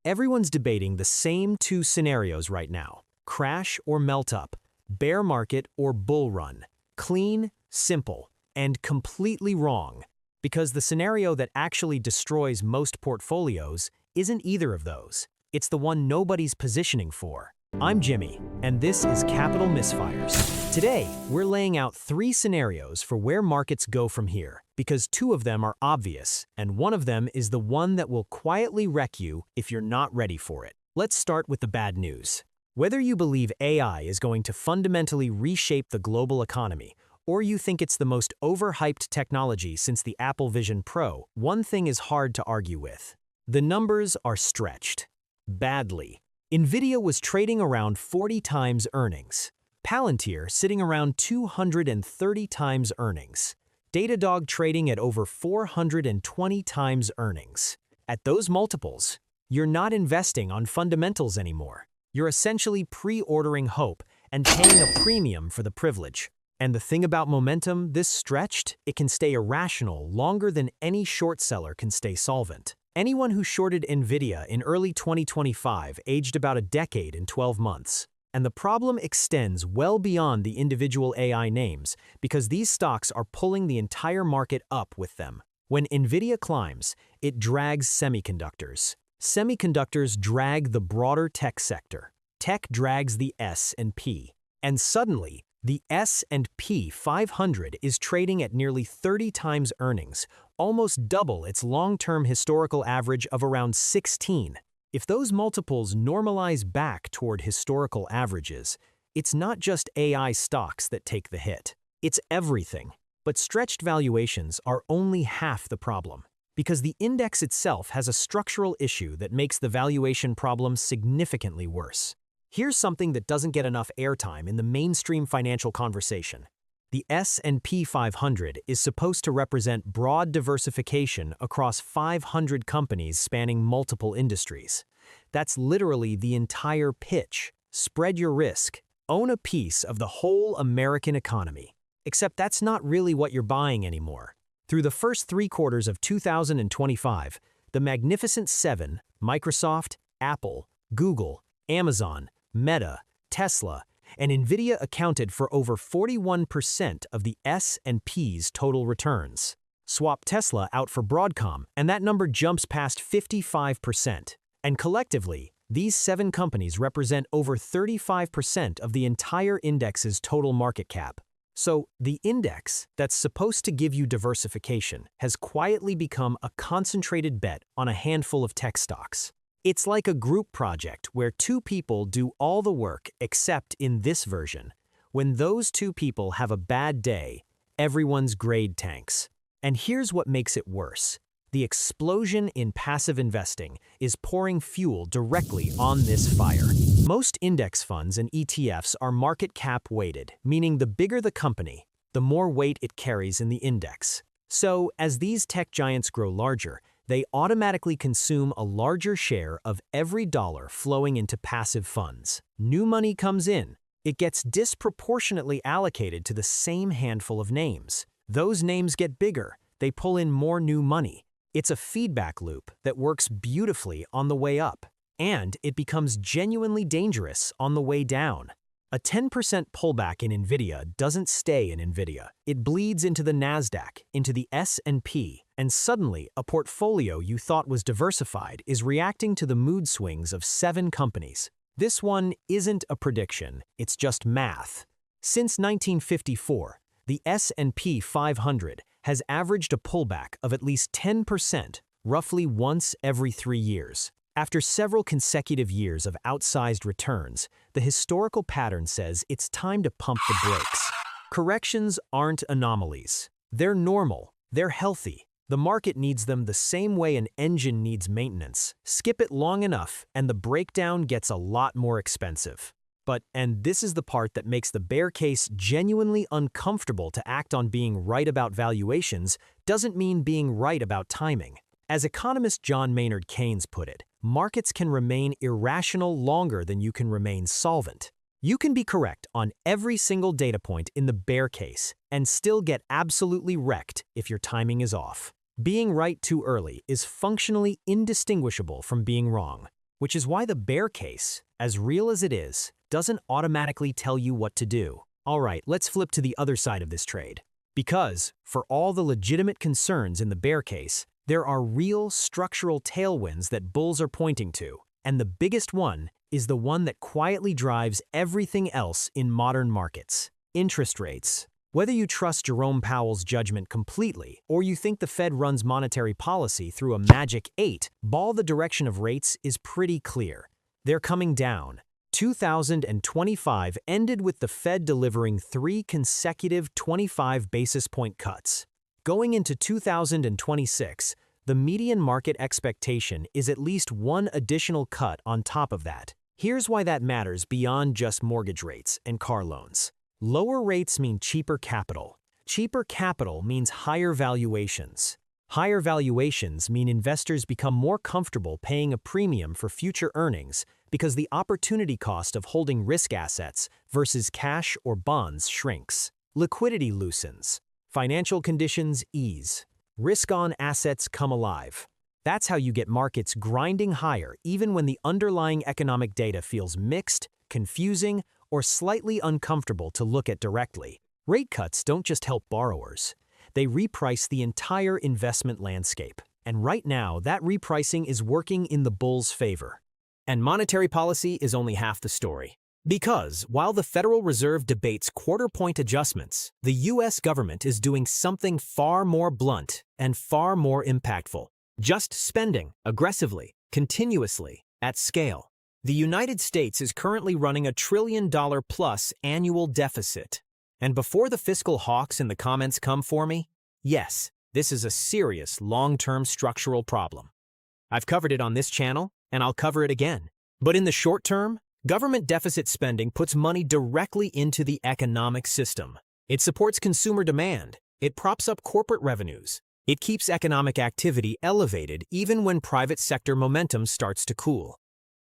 Everyone's debating the same two scenarios right now: crash or melt up, bear market or bull run. Clean, simple, and completely wrong. Because the scenario that actually destroys most portfolios isn't either of those. It's the one nobody's positioning for. I'm Jimmy, and this is Capital Misfires. Today, we're laying out 3 scenarios for where markets go from here, because 2 of them are obvious, and one of them is the one that will quietly wreck you if you're not ready for it. Let's start with the bad news. Whether you believe AI is going to fundamentally reshape the global economy, or you think it's the most overhyped technology since the Apple Vision Pro, one thing is hard to argue with. The numbers are stretched. Badly. NVIDIA was trading around 40 times earnings. Palantir sitting around 230 times earnings. Datadog trading at over 420 times earnings. At those multiples, you're not investing on fundamentals anymore. You're essentially pre-ordering hope and paying a premium for the privilege. And the thing about momentum, this stretched, it can stay irrational longer than any short seller can stay solvent. Anyone who shorted NVIDIA in early 2025 aged about a decade in 12 months. And the problem extends well beyond the individual AI names because these stocks are pulling the entire market up with them. When NVIDIA climbs, it drags semiconductors. Semiconductors drag the broader tech sector. Tech drags the S&P. And suddenly, the S&P 500 is trading at nearly 30 times earnings, almost double its long-term historical average of around 16. If those multiples normalize back toward historical averages, it's not just AI stocks that take the hit. It's everything. But stretched valuations are only half the problem, because the index itself has a structural issue that makes the valuation problem significantly worse. Here's something that doesn't get enough airtime in the mainstream financial conversation. The S&P 500 is supposed to represent broad diversification across 500 companies spanning multiple industries. That's literally the entire pitch. Spread your risk. Own a piece of the whole American economy. Except that's not really what you're buying anymore. Through the first 3 quarters of 2025, the Magnificent Seven, Microsoft, Apple, Google, Amazon, Meta, Tesla, and NVIDIA accounted for over 41% of the S&P's total returns. Swap Tesla out for Broadcom, and that number jumps past 55%. And collectively, these 7 companies represent over 35% of the entire index's total market cap. So, the index, that's supposed to give you diversification, has quietly become a concentrated bet on a handful of tech stocks. It's like a group project where 2 people do all the work except in this version. When those 2 people have a bad day, everyone's grade tanks. And here's what makes it worse. The explosion in passive investing is pouring fuel directly on this fire. Most index funds and ETFs are market cap weighted, meaning the bigger the company, the more weight it carries in the index. So, as these tech giants grow larger, they automatically consume a larger share of every dollar flowing into passive funds. New money comes in. It gets disproportionately allocated to the same handful of names. Those names get bigger. They pull in more new money. It's a feedback loop that works beautifully on the way up, and it becomes genuinely dangerous on the way down. A 10% pullback in NVIDIA doesn't stay in NVIDIA. It bleeds into the NASDAQ, into the S&P, and suddenly a portfolio you thought was diversified is reacting to the mood swings of 7 companies. This one isn't a prediction, it's just math. Since 1954, the S&P 500 has averaged a pullback of at least 10%, roughly once every 3 years. After several consecutive years of outsized returns, the historical pattern says it's time to pump the brakes. Corrections aren't anomalies. They're normal. They're healthy. The market needs them the same way an engine needs maintenance. Skip it long enough, and the breakdown gets a lot more expensive. But, and this is the part that makes the bear case genuinely uncomfortable to act on being right about valuations, doesn't mean being right about timing. As economist John Maynard Keynes put it, markets can remain irrational longer than you can remain solvent. You can be correct on every single data point in the bear case and still get absolutely wrecked if your timing is off. Being right too early is functionally indistinguishable from being wrong. which is why the bear case, as real as it is, doesn't automatically tell you what to do. All right, let's flip to the other side of this trade. Because, for all the legitimate concerns in the bear case, there are real structural tailwinds that bulls are pointing to, and the biggest one is the one that quietly drives everything else in modern markets: interest rates. Whether you trust Jerome Powell's judgment completely or you think the Fed runs monetary policy through a magic 8 ball, the direction of rates is pretty clear. They're coming down. 2025 ended with the Fed delivering 3 consecutive 25 basis point cuts. Going into 2026, the median market expectation is at least one additional cut on top of that. Here's why that matters beyond just mortgage rates and car loans. Lower rates mean cheaper capital. Cheaper capital means higher valuations. Higher valuations mean investors become more comfortable paying a premium for future earnings because the opportunity cost of holding risk assets versus cash or bonds shrinks. Liquidity loosens. Financial conditions ease. Risk-on assets come alive. That's how you get markets grinding higher even when the underlying economic data feels mixed, confusing, or slightly uncomfortable to look at directly. Rate cuts don't just help borrowers. They reprice the entire investment landscape. And right now, that repricing is working in the bulls' favor. And monetary policy is only half the story. Because while the Federal Reserve debates quarter-point adjustments, the U.S. government is doing something far more blunt and far more impactful. Just spending aggressively, continuously, at scale. The United States is currently running a $1 trillion-plus annual deficit. And before the fiscal hawks in the comments come for me, yes, this is a serious long-term structural problem. I've covered it on this channel, and I'll cover it again. But in the short term, government deficit spending puts money directly into the economic system. It supports consumer demand. It props up corporate revenues. It keeps economic activity elevated even when private sector momentum starts to cool.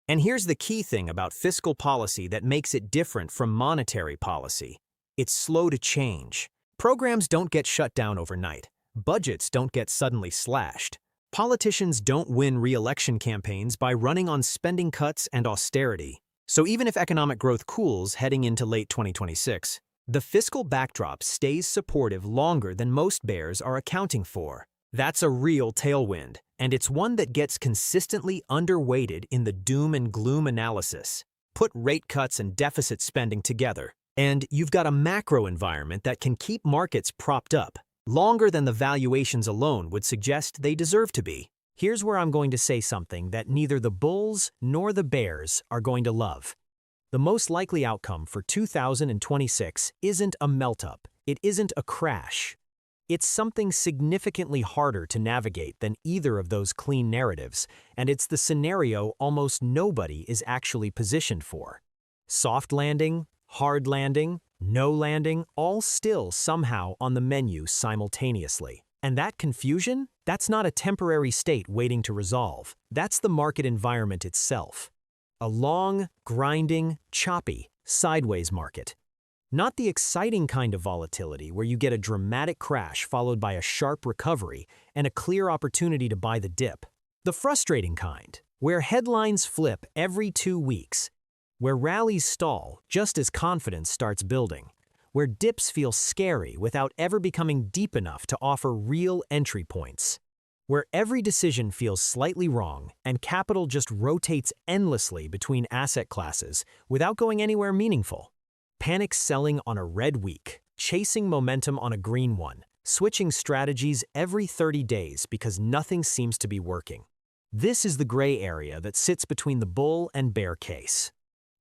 And here's the key thing about fiscal policy that makes it different from monetary policy. It's slow to change. Programs don't get shut down overnight. Budgets don't get suddenly slashed. Politicians don't win re-election campaigns by running on spending cuts and austerity. So even if economic growth cools heading into late 2026, the fiscal backdrop stays supportive longer than most bears are accounting for. That's a real tailwind, and it's one that gets consistently underweighted in the doom and gloom analysis. Put rate cuts and deficit spending together, and you've got a macro environment that can keep markets propped up longer than the valuations alone would suggest they deserve to be. Here's where I'm going to say something that neither the bulls nor the bears are going to love. The most likely outcome for 2026 isn't a melt-up. It isn't a crash. It's something significantly harder to navigate than either of those clean narratives, and it's the scenario almost nobody is actually positioned for. Soft landing, hard landing, no landing, all still somehow on the menu simultaneously. And that confusion, that's not a temporary state waiting to resolve. That's the market environment itself. A long, grinding, choppy, sideways market. Not the exciting kind of volatility where you get a dramatic crash followed by a sharp recovery and a clear opportunity to buy the dip. The frustrating kind, where headlines flip every 2 weeks, where rallies stall just as confidence starts building, where dips feel scary without ever becoming deep enough to offer real entry points, where every decision feels slightly wrong and capital just rotates endlessly between asset classes without going anywhere meaningful. Panic selling on a red week, chasing momentum on a green one, switching strategies every 30 days because nothing seems to be working. This is the gray area that sits between the bull and bear case.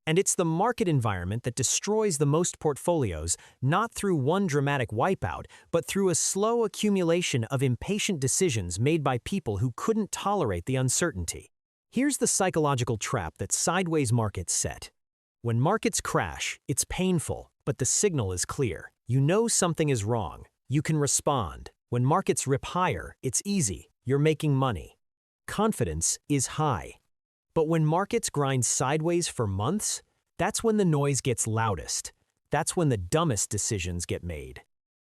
And it's the market environment that destroys the most portfolios, not through one dramatic wipeout, but through a slow accumulation of impatient decisions made by people who couldn't tolerate the uncertainty. Here's the psychological trap that sideways markets set. When markets crash, it's painful, but the signal is clear. You know something is wrong. You can respond. When markets rip higher, it's easy. You're making money. Confidence is high. But when markets grind sideways for months, that's when the noise gets loudest. That's when the dumbest decisions get made.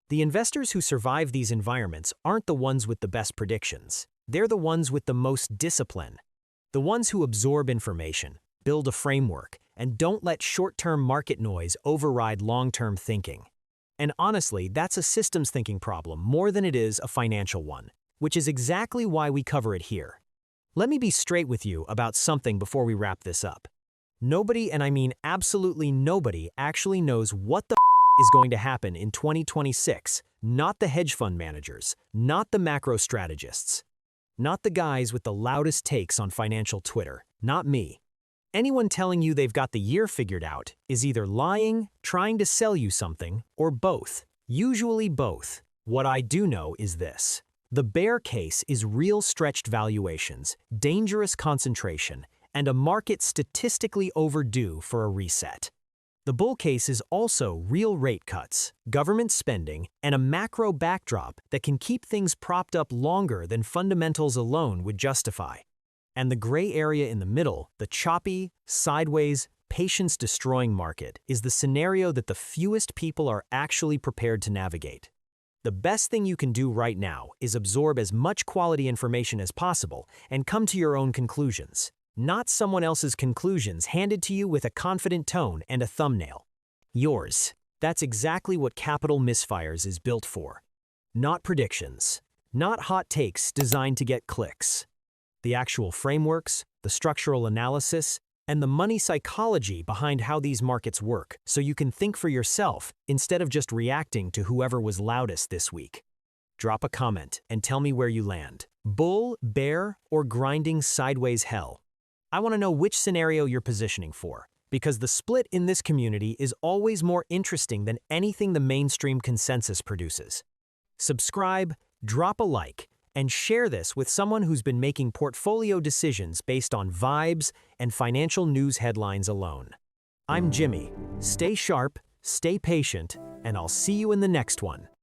The investors who survive these environments aren't the ones with the best predictions. They're the ones with the most discipline. The ones who absorb information, build a framework, and don't let short-term market noise override long-term thinking. And honestly, that's a systems thinking problem more than it is a financial one, which is exactly why we cover it here. Let me be straight with you about something before we wrap this up. Nobody, and I mean absolutely nobody, actually knows what the is going to happen in 2026, not the hedge fund managers, not the macro strategists, not the guys with the loudest takes on financial Twitter, not me. Anyone telling you they've got the year figured out is either lying, trying to sell you something, or both. Usually both. What I do know is this. The bear case is real stretched valuations, dangerous concentration, and a market statistically overdue for a reset. The bull case is also real rate cuts, government spending, and a macro backdrop that can keep things propped up longer than fundamentals alone would justify. And the gray area in the middle, the choppy, sideways, patience-destroying market, is the scenario that the fewest people are actually prepared to navigate. The best thing you can do right now is absorb as much quality information as possible and come to your own conclusions, not someone else's conclusions handed to you with a confident tone and a thumbnail. Yours. That's exactly what Capital Misfires is built for. Not predictions. Not hot takes designed to get clicks. The actual frameworks, the structural analysis, and the money psychology behind how these markets work, so you can think for yourself instead of just reacting to whoever was loudest this week. Drop a comment and tell me where you land. Bull, bear, or grinding sideways hell? I want to know which scenario you're positioning for, because the split in this community is always more interesting than anything the mainstream consensus produces. Subscribe, drop a like, and share this with someone who's been making portfolio decisions based on vibes and financial news headlines alone. I'm Jimmy. Stay sharp, stay patient, and I'll see you in the next one.